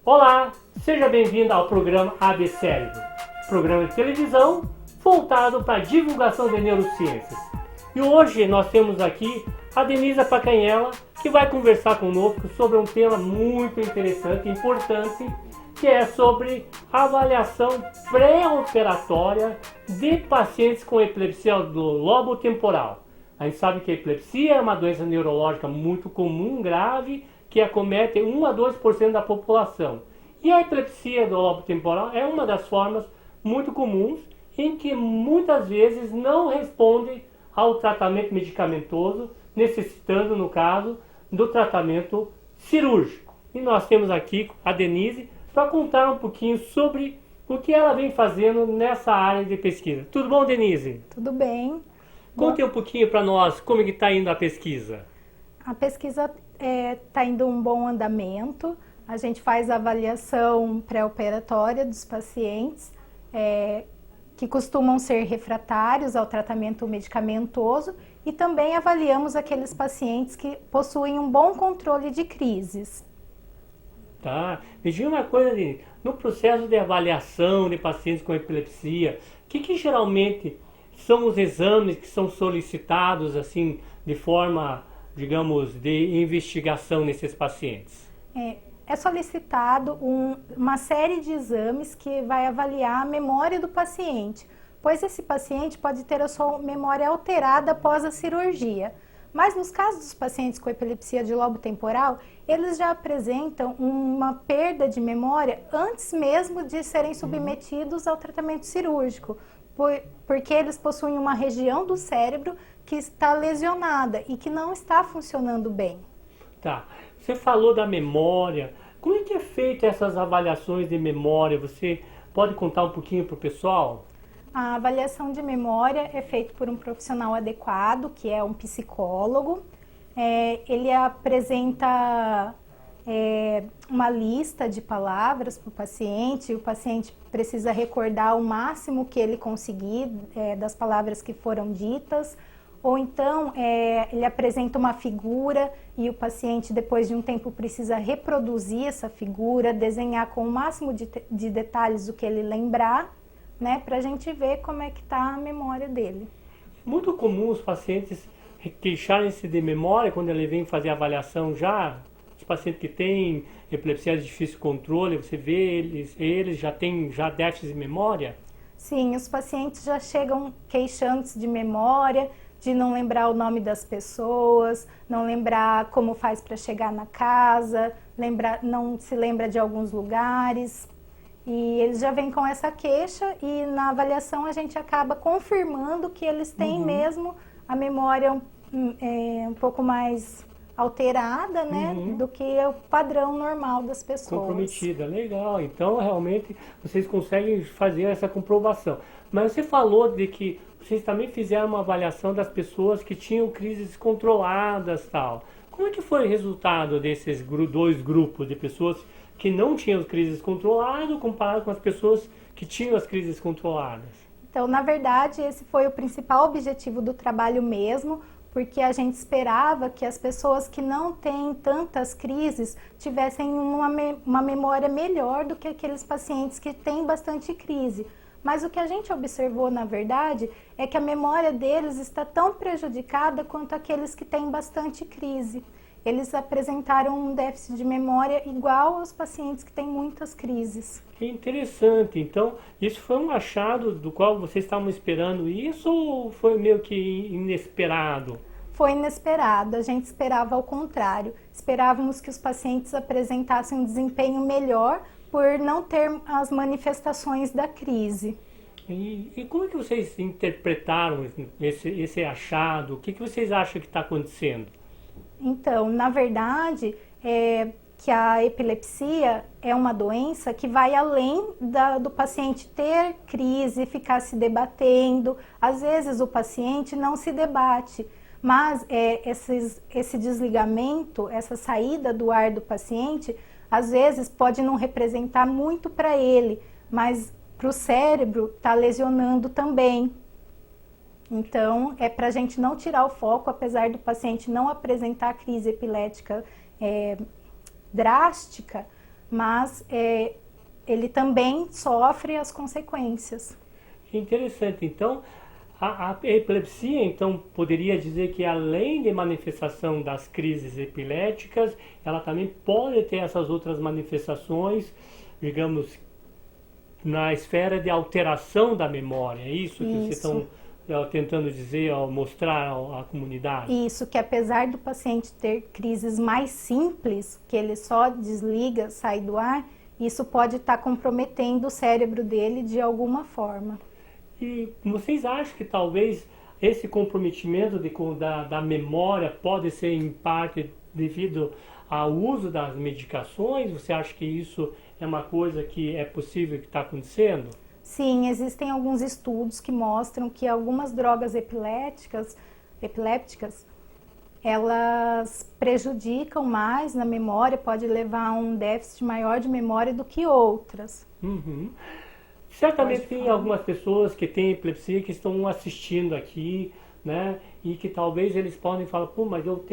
Olá, seja bem-vindo ao programa AB Cérebro, programa de televisão voltado para a divulgação de neurociências. E hoje nós temos aqui a Denise Pacanhella, que vai conversar conosco sobre um tema muito interessante e importante, que é sobre a avaliação pré-operatória de pacientes com epilepsia do lobo temporal. A gente sabe que a epilepsia é uma doença neurológica muito comum, grave, que acomete 1 a 2% da população. E a epilepsia do lobo temporal é uma das formas muito comuns em que muitas vezes não responde ao tratamento medicamentoso, necessitando, no caso, do tratamento cirúrgico. E nós temos aqui a Denise para contar um pouquinho sobre o que ela vem fazendo nessa área de pesquisa. Tudo bom, Denise? Tudo bem. Conte um pouquinho para nós como é que está indo a pesquisa. A pesquisa está indo um bom andamento. A gente faz a avaliação pré-operatória dos pacientes que costumam ser refratários ao tratamento medicamentoso e também avaliamos aqueles pacientes que possuem um bom controle de crises. Tá. Me diga uma coisa, Denise. No processo de avaliação de pacientes com epilepsia, o que geralmente são os exames que são solicitados assim de forma, digamos, de investigação nesses pacientes? É solicitado uma série de exames que vai avaliar a memória do paciente, pois esse paciente pode ter a sua memória alterada após a cirurgia. Mas nos casos dos pacientes com epilepsia de lobo temporal, eles já apresentam uma perda de memória antes mesmo de serem submetidos ao tratamento cirúrgico, porque eles possuem uma região do cérebro que está lesionada e que não está funcionando bem. Tá. Você falou da memória. Como é que é feita essas avaliações de memória? Você pode contar um pouquinho para o pessoal? A avaliação de memória é feita por um profissional adequado, que é um psicólogo. Ele apresenta uma lista de palavras para o paciente precisa recordar o máximo que ele conseguir das palavras que foram ditas. Ou então, ele apresenta uma figura e o paciente, depois de um tempo, precisa reproduzir essa figura, desenhar com o máximo de detalhes o que ele lembrar, né, para a gente ver como é que está a memória dele. Muito comum os pacientes queixarem-se de memória quando ele vem fazer a avaliação já. Os pacientes que têm epilepsia de difícil controle, você vê eles já têm déficit de memória? Sim, os pacientes já chegam queixando-se de memória, de não lembrar o nome das pessoas, não lembrar como faz para chegar na casa, não se lembra de alguns lugares. E eles já vêm com essa queixa e na avaliação a gente acaba confirmando que eles têm mesmo a memória um pouco mais alterada, né, do que o padrão normal das pessoas. Comprometida, legal. Então, realmente, vocês conseguem fazer essa comprovação. Mas você falou de que vocês também fizeram uma avaliação das pessoas que tinham crises controladas, tal. Como é que foi o resultado desses dois grupos de pessoas que não tinham crises controladas comparado com as pessoas que tinham as crises controladas? Então, na verdade, esse foi o principal objetivo do trabalho mesmo, porque a gente esperava que as pessoas que não têm tantas crises tivessem uma memória melhor do que aqueles pacientes que têm bastante crise. Mas o que a gente observou, na verdade, é que a memória deles está tão prejudicada quanto aqueles que têm bastante crise. Eles apresentaram um déficit de memória igual aos pacientes que têm muitas crises. Que interessante. Então, isso foi um achado do qual vocês estavam esperando isso ou foi meio que inesperado? Foi inesperado. A gente esperava ao contrário. Esperávamos que os pacientes apresentassem um desempenho melhor por não ter as manifestações da crise. E como é que vocês interpretaram esse achado? O que vocês acham que está acontecendo? Então, na verdade, que a epilepsia é uma doença que vai além do paciente ter crise, ficar se debatendo. Às vezes o paciente não se debate, mas esse desligamento, essa saída do ar do paciente, às vezes pode não representar muito para ele, mas para o cérebro está lesionando também. Então, é para a gente não tirar o foco, apesar do paciente não apresentar crise epilética drástica, mas ele também sofre as consequências. Que interessante. Então, a epilepsia, então, poderia dizer que além de manifestação das crises epiléticas, ela também pode ter essas outras manifestações, digamos, na esfera de alteração da memória. É isso que vocês estão tentando dizer ao mostrar à comunidade? Isso, que apesar do paciente ter crises mais simples, que ele só desliga, sai do ar, isso pode estar comprometendo o cérebro dele de alguma forma. E vocês acham que talvez esse comprometimento da memória pode ser em parte devido ao uso das medicações? Você acha que isso é uma coisa que é possível que está acontecendo? Sim, existem alguns estudos que mostram que algumas drogas epilépticas, elas prejudicam mais na memória, pode levar a um déficit maior de memória do que outras. Uhum. Certamente tem algumas pessoas que têm epilepsia que estão assistindo aqui, né? E que talvez eles podem falar, pô, mas eu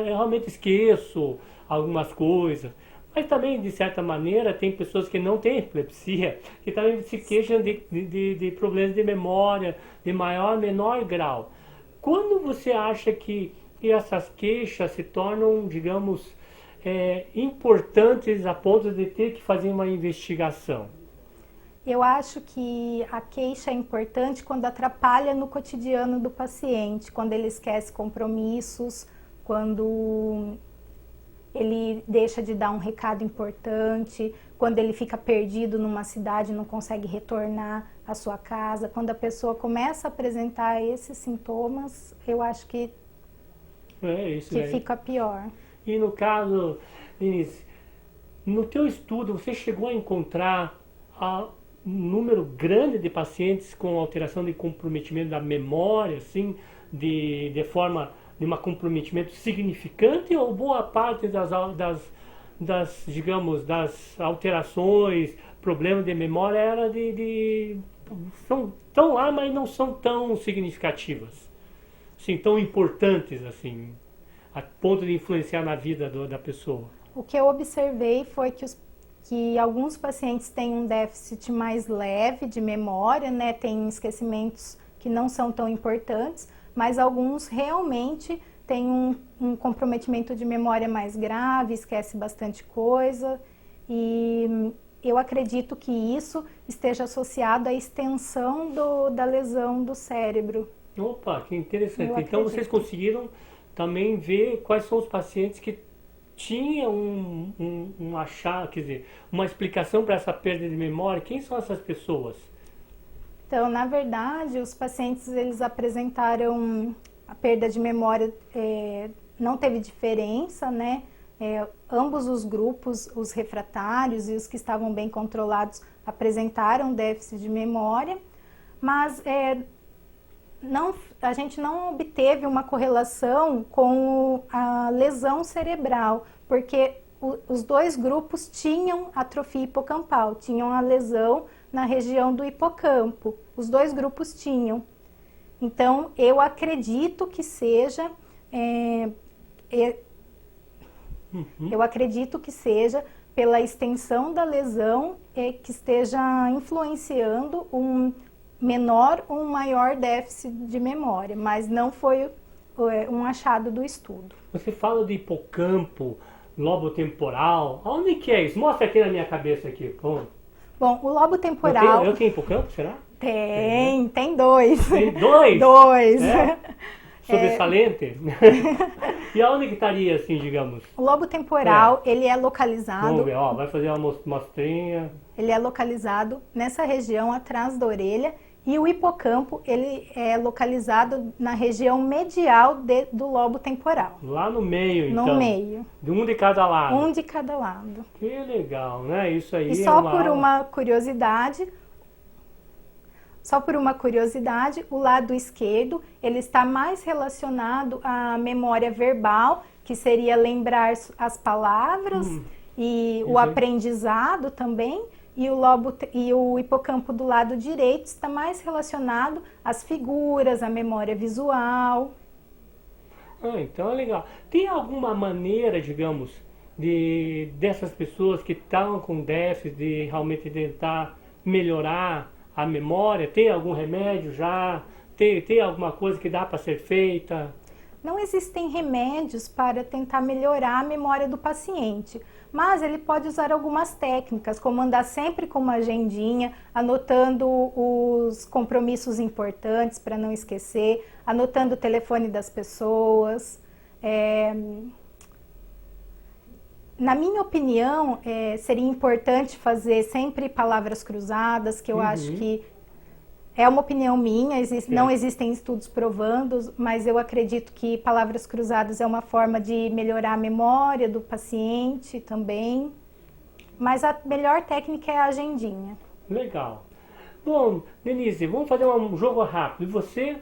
realmente esqueço algumas coisas. Mas também, de certa maneira, tem pessoas que não têm epilepsia, que também se queixam de problemas de memória, de maior ou menor grau. Quando você acha que essas queixas se tornam, digamos, importantes a ponto de ter que fazer uma investigação? Eu acho que a queixa é importante quando atrapalha no cotidiano do paciente, quando ele esquece compromissos, quando ele deixa de dar um recado importante, quando ele fica perdido numa cidade e não consegue retornar à sua casa. Quando a pessoa começa a apresentar esses sintomas, eu acho que fica pior. E no caso, Denise, no teu estudo, você chegou a encontrar um número grande de pacientes com alteração de comprometimento da memória, assim, de forma de um comprometimento significante, ou boa parte digamos, das alterações, problemas de memória estão lá, mas não são tão significativas, assim, tão importantes assim, a ponto de influenciar na vida da pessoa? O que eu observei foi que alguns pacientes têm um déficit mais leve de memória, né? Tem esquecimentos que não são tão importantes, mas alguns realmente têm um comprometimento de memória mais grave, esquece bastante coisa, e eu acredito que isso esteja associado à extensão da lesão do cérebro. Opa, que interessante. Então vocês conseguiram também ver quais são os pacientes que tinham quer dizer, uma explicação para essa perda de memória. Quem são essas pessoas? Então, na verdade, os pacientes eles apresentaram a perda de memória, não teve diferença, né? Ambos os grupos, os refratários e os que estavam bem controlados, apresentaram déficit de memória, mas a gente não obteve uma correlação com a lesão cerebral, porque os dois grupos tinham atrofia hipocampal, tinham a lesão na região do hipocampo. Os dois grupos tinham. Então, eu acredito que seja pela extensão da lesão que esteja influenciando um menor ou um maior déficit de memória, mas não foi um achado do estudo. Você fala de hipocampo, lobo temporal, onde que é isso? Mostra aqui na minha cabeça aqui, pronto. Bom, o lobo temporal... Eu tenho hipocampo, será? Tem dois. Tem dois? Dois. Sobressalente? E aonde que estaria, assim, digamos? O lobo temporal, ele é localizado... Vamos ver, vai fazer uma mostrinha. Ele é localizado nessa região atrás da orelha, e o hipocampo, ele é localizado na região medial do lobo temporal. Lá no meio, então? No meio. De um de cada lado? Um de cada lado. Que legal, né? Isso aí e só por uma curiosidade... o lado esquerdo, ele está mais relacionado à memória verbal, que seria lembrar as palavras e o aprendizado também, e o hipocampo do lado direito está mais relacionado às figuras, à memória visual. Então é legal. Tem alguma maneira, digamos, dessas pessoas que estão com déficit de realmente tentar melhorar a memória? Tem algum remédio já? Tem alguma coisa que dá para ser feita? Não existem remédios para tentar melhorar a memória do paciente, mas ele pode usar algumas técnicas, como andar sempre com uma agendinha, anotando os compromissos importantes para não esquecer, anotando o telefone das pessoas. Na minha opinião, seria importante fazer sempre palavras cruzadas, que eu acho que é uma opinião minha, não existem estudos provando, mas eu acredito que palavras cruzadas é uma forma de melhorar a memória do paciente também. Mas a melhor técnica é a agendinha. Legal. Bom, Denise, vamos fazer um jogo rápido. E você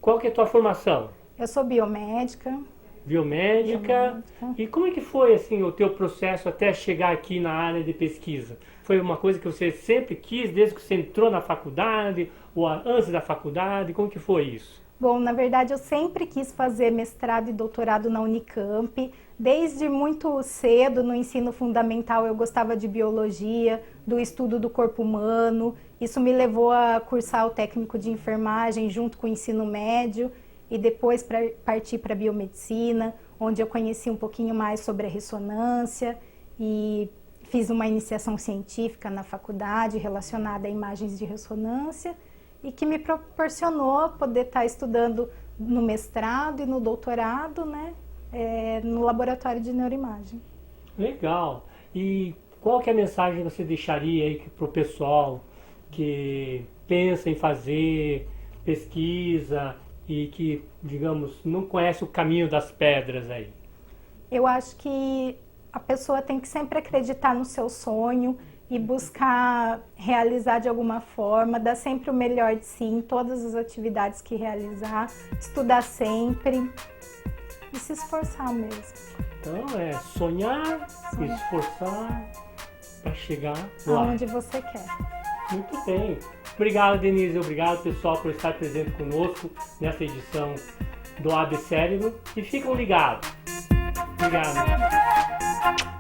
qual que é a tua formação? Eu sou biomédica. Biomédica. E como é que foi assim o teu processo até chegar aqui na área de pesquisa? Foi uma coisa que você sempre quis desde que você entrou na faculdade ou antes da faculdade? Como que foi isso? Bom, na verdade eu sempre quis fazer mestrado e doutorado na Unicamp. Desde muito cedo no ensino fundamental eu gostava de biologia, do estudo do corpo humano. Isso me levou a cursar o técnico de enfermagem junto com o ensino médio e depois partir para a biomedicina, onde eu conheci um pouquinho mais sobre a ressonância e fiz uma iniciação científica na faculdade relacionada a imagens de ressonância e que me proporcionou poder estar estudando no mestrado e no doutorado, né, no laboratório de neuroimagem. Legal. E qual que é a mensagem que você deixaria aí para o pessoal que pensa em fazer pesquisa e que, digamos, não conhece o caminho das pedras aí? Eu acho que a pessoa tem que sempre acreditar no seu sonho e buscar realizar de alguma forma, dar sempre o melhor de si em todas as atividades que realizar, estudar sempre e se esforçar mesmo. Então sonhar, se esforçar para chegar lá. Aonde você quer. Muito bem. Obrigado, Denise. Obrigado, pessoal, por estar presente conosco nessa edição do AB Cérebro. E ficam ligados. Obrigado.